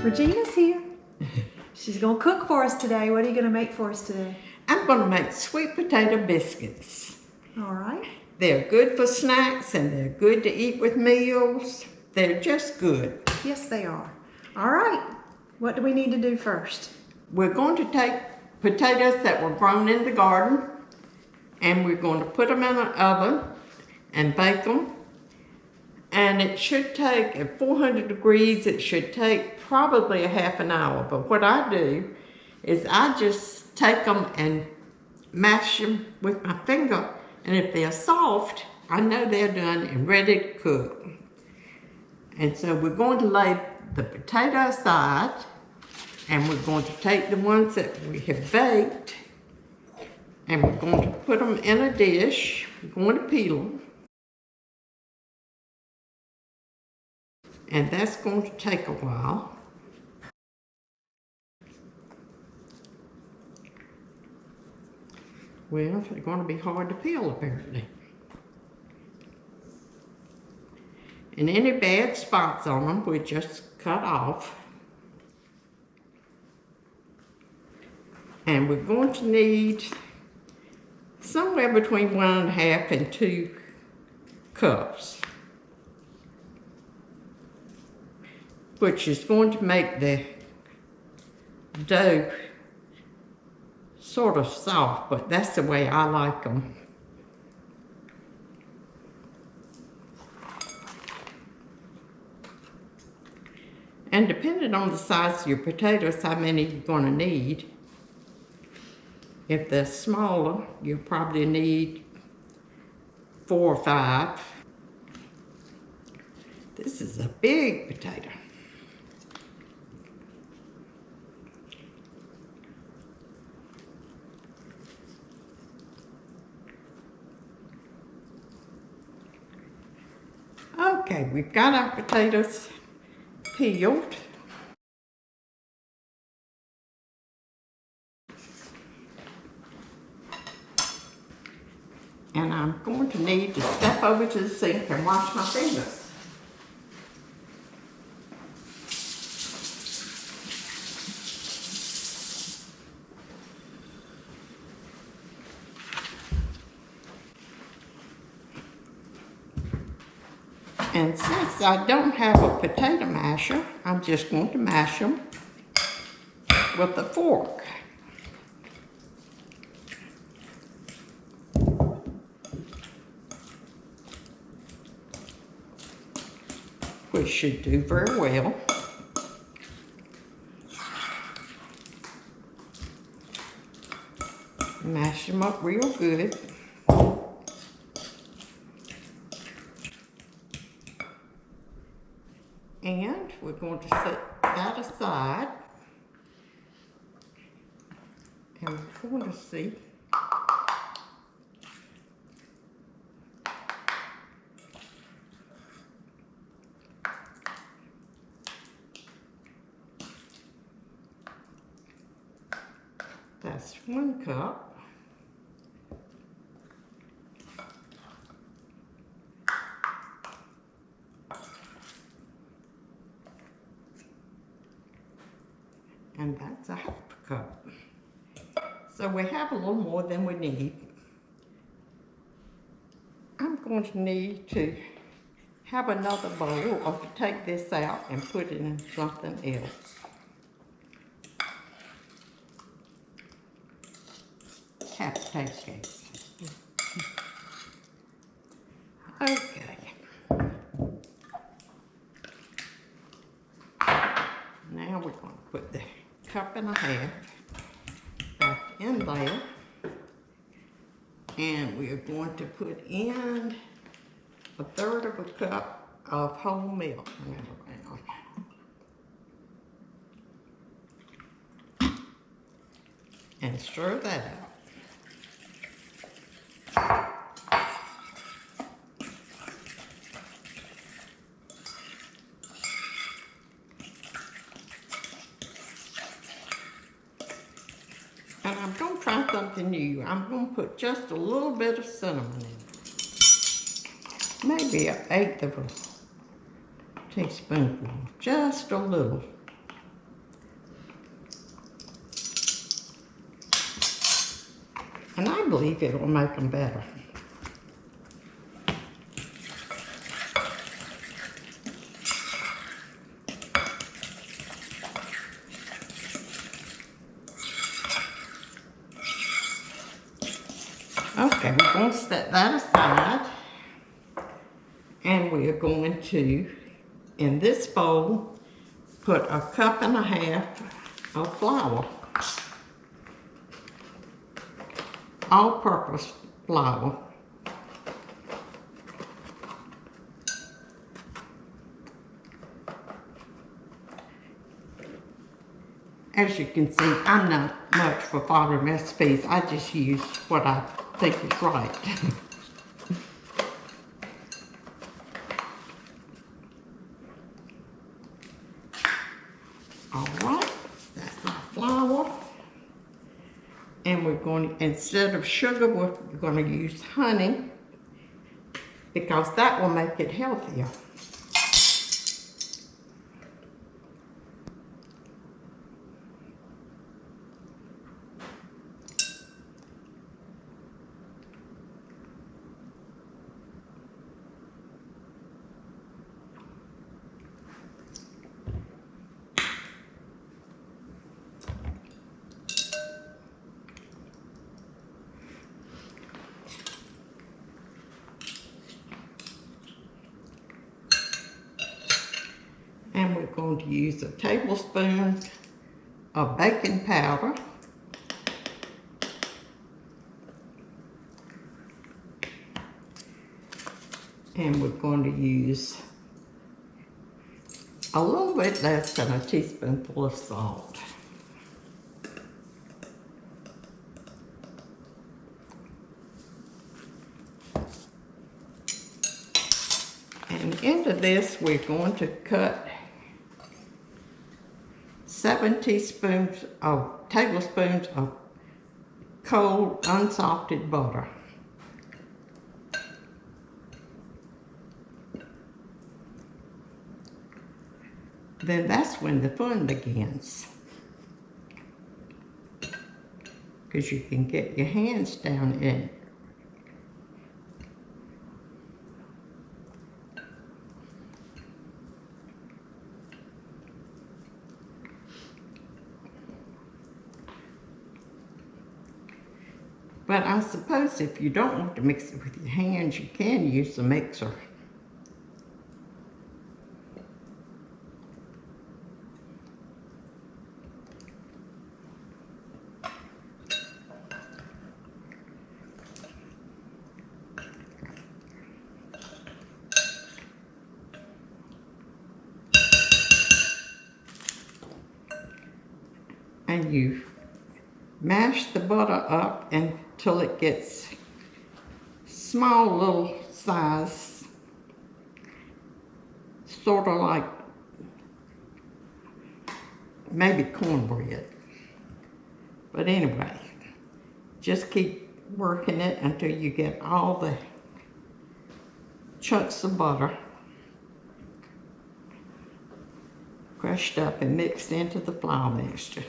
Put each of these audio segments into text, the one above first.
Regina's here. She's gonna cook for us today. What are you gonna make for us today? I'm going to make sweet potato biscuits. All right. They're good for snacks and they're good to eat with meals. They're just good. Yes, they are. All right. What do we need to do first? We're going to take potatoes that were grown in the garden and we're going to put them in an oven and bake them. And it should take, at 400 degrees, it should take probably a half an hour. But what I do is I just take them and mash them with my finger. And if they're soft, I know they're done and ready to cook. And so we're going to lay the potato aside and we're going to take the ones that we have baked and we're going to put them in a dish. We're going to peel them. And that's going to take a while. Well, they're going to be hard to peel apparently. And any bad spots on them, we just cut off. And we're going to need somewhere between 1.5 and 2 cups. Which is going to make the dough sort of soft, but that's the way I like them. And depending on the size of your potatoes, how many you're going to need. If they're smaller, you'll probably need 4 or 5. This is a big potato. Okay, we've got our potatoes peeled. And I'm going to need to step over to the sink and wash my fingers. And since I don't have a potato masher, I'm just going to mash them with a fork. Which should do very well. Mash them up real good. And we're going to set that aside. And we're going to see that's 1 cup. And that's a 1/2 cup. So we have a little more than we need. I'm going to need to have another bowl or to take this out and put it in something else. Have to take case. Okay. Now we're going to put the 1.5 cups back in there. And we're going to put in 1/3 cup of whole milk. And stir that out. And I'm going to try something new. I'm going to put just a little bit of cinnamon in it. Maybe 1/8 teaspoonful, just a little. believe it'll make them better. Okay, we're going to set that aside. And we are going to, in this bowl, put a cup and a half of flour. All-purpose flour. As you can see, I'm not much for following recipes. I just use what I think is right. All right, that's our flour. And we're going to, instead of sugar, we're going to use honey because that will make it healthier. And we're going to use a tablespoon of baking powder. And we're going to use a little bit less than a teaspoonful of salt. And into this, we're going to cut 7 tablespoons of cold, unsalted butter. Then that's when the fun begins. Because you can get your hands down in it. But I suppose if you don't want to mix it with your hands, you can use the mixer. And you mash the butter up until it gets small little size, sort of like maybe cornbread. But anyway, just keep working it until you get all the chunks of butter crushed up and mixed into the flour mixture.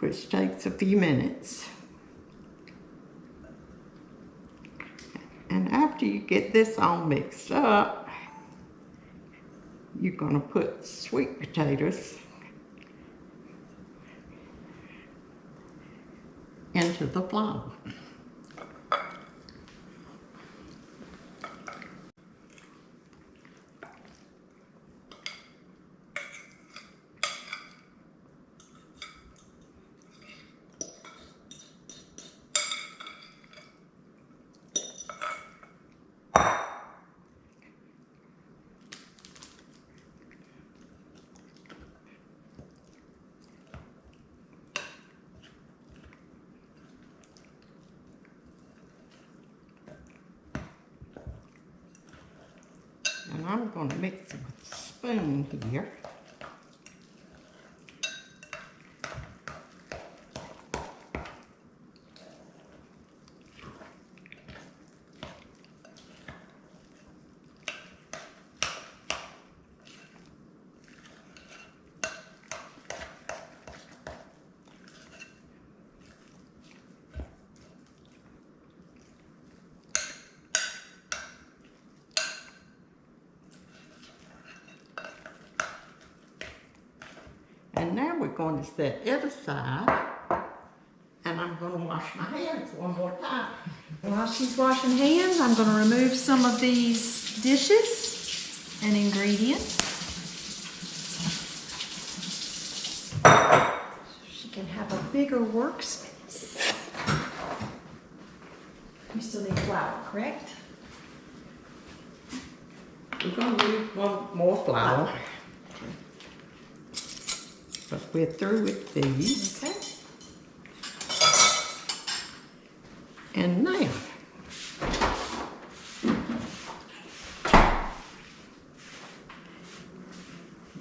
Which takes a few minutes. And after you get this all mixed up, you're going to put sweet potatoes into the flour. And I'm going to mix it with a spoon here. And now we're going to set it aside. And I'm going to wash my hands one more time. While she's washing hands, I'm going to remove some of these dishes and ingredients. She can have a bigger workspace. You still need flour, correct? We're going to use one more flour. But we're through with these. Okay. And now,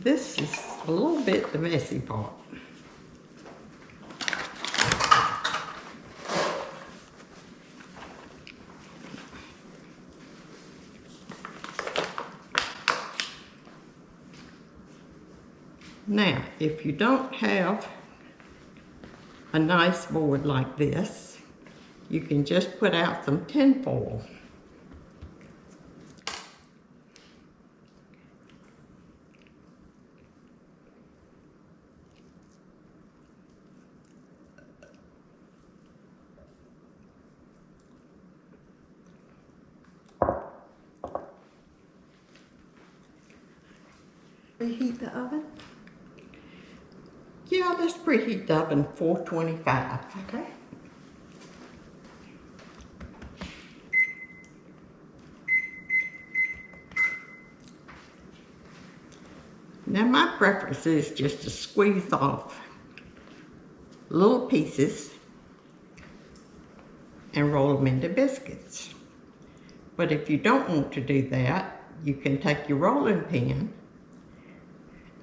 this is a little bit the messy part. Now, if you don't have a nice board like this, you can just put out some tin foil. Reheat the oven. Yeah, let's preheat the oven 425. Okay. Now my preference is just to squeeze off little pieces and roll them into biscuits. But if you don't want to do that, you can take your rolling pin.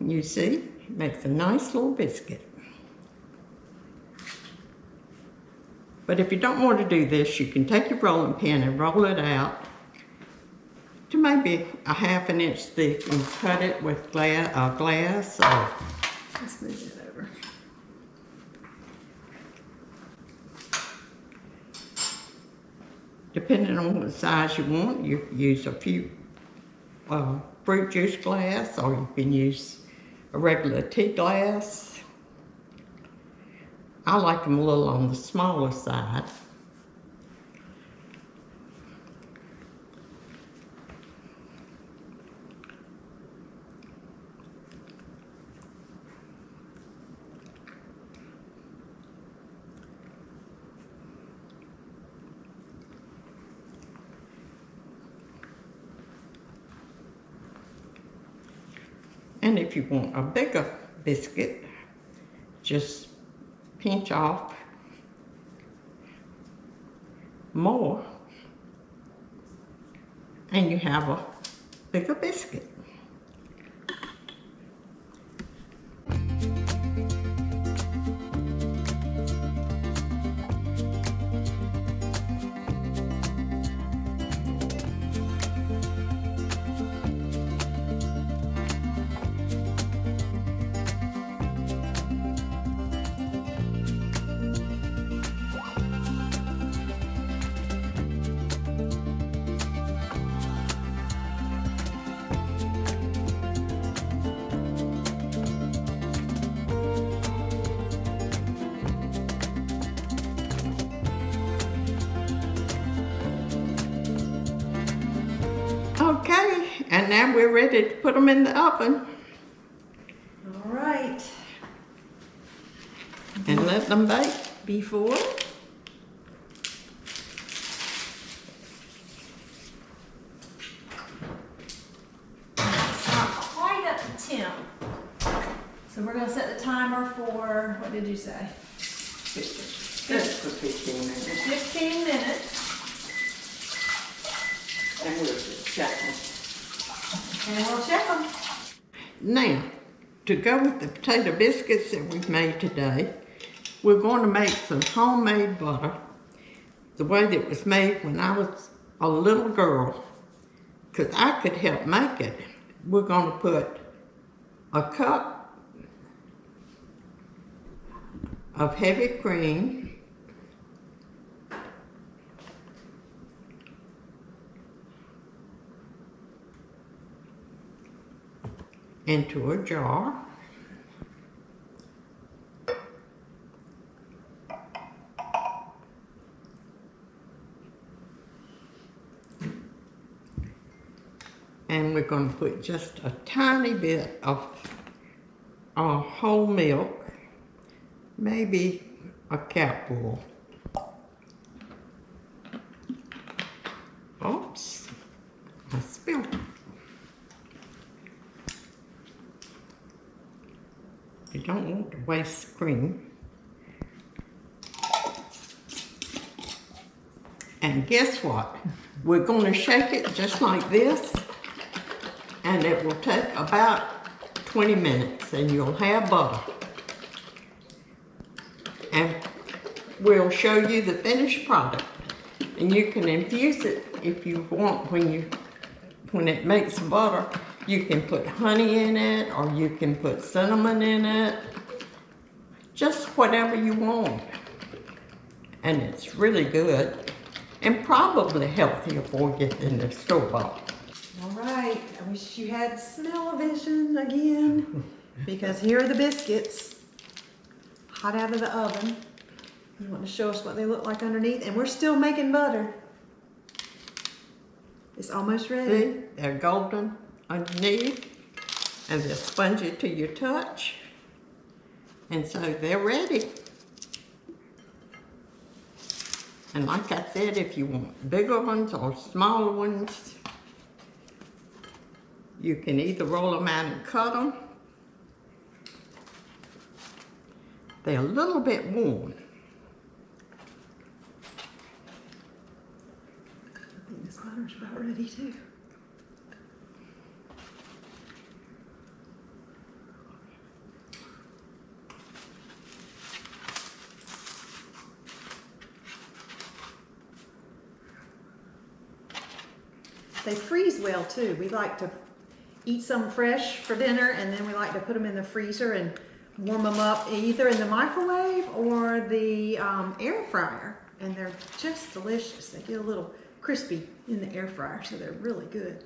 You see, it makes a nice little biscuit. But if you don't want to do this, you can take your rolling pin and roll it out to maybe a ½ inch thick and cut it with glass or... Let's move that over. Depending on what size you want, you can use a few fruit juice glass, or you can use a regular tea glass. I like them a little on the smaller side. And if you want a bigger biscuit, just pinch off more and you have a bigger biscuit. Okay, and now we're ready to put them in the oven. All right. And let them bake. Before. It's not quite up to temp. So we're going to set the timer for, what did you say? Just for 15 minutes. 15 minutes. And we'll just check them. And we'll check them. Now, to go with the potato biscuits that we've made today, we're going to make some homemade butter the way that it was made when I was a little girl, because I could help make it. We're going to put a cup of heavy cream, into a jar. And we're going to put just a tiny bit of whole milk, maybe a cupful. Oops, I spilled it. You don't want to waste cream. And guess what? We're going to shake it just like this, and it will take about 20 minutes, and you'll have butter. And we'll show you the finished product. And you can infuse it if you want. When it makes butter, you can put honey in it, or you can put cinnamon in it. Just whatever you want. And it's really good. And probably healthier for you than the store-bought. All right, I wish you had smell-o-vision again, because here are the biscuits, hot out of the oven. You want to show us what they look like underneath? And we're still making butter. It's almost ready. See, they're golden underneath, and they're spongy to your touch. And so they're ready. And like I said, if you want bigger ones or smaller ones, you can either roll them out and cut them. They're a little bit warm. I think this butter's about ready too. They freeze well too. We like to eat some fresh for dinner, and then we like to put them in the freezer and warm them up either in the microwave or the air fryer. And they're just delicious. They get a little crispy in the air fryer, so they're really good.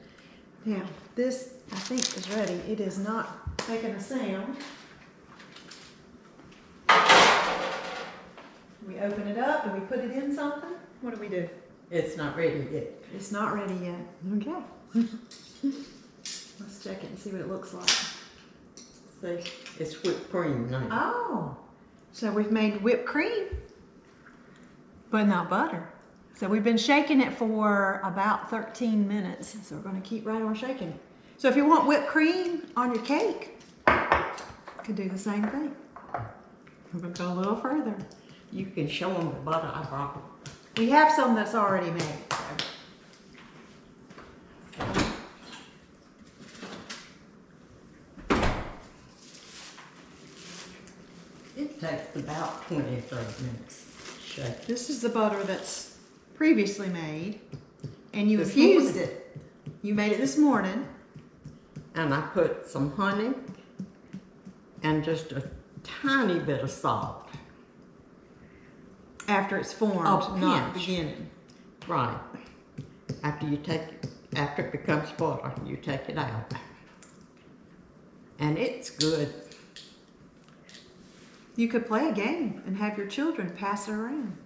Now, this I think is ready. It is not making a sound. We open it up and we put it in something. What do we do? It's not ready yet. It's not ready yet. Okay. Let's check it and see what it looks like. See, it's whipped cream now. Oh, so we've made whipped cream, but not butter. So we've been shaking it for about 13 minutes. So we're going to keep right on shaking it. So if you want whipped cream on your cake, you can do the same thing. We'll go a little further. You can show them the butter I brought. We have some that's already made. It takes about 20 or 30 minutes to shake. This is the butter that's previously made, and you This infused morning. it. You made it this morning. And I put some honey and just a tiny bit of salt. After it's formed, Oh, not pinch. beginning. Right. After it becomes butter, you take it out. And it's good. You could play a game and have your children pass it around.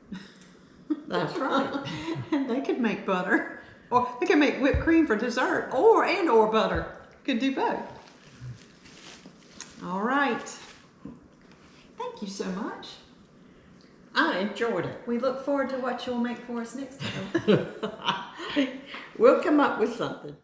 That's right. And they could make butter. Or they could make whipped cream for dessert, or butter. Could do both. All right. Thank you so much. I enjoyed it. We look forward to what you'll make for us next time. We'll come up with something.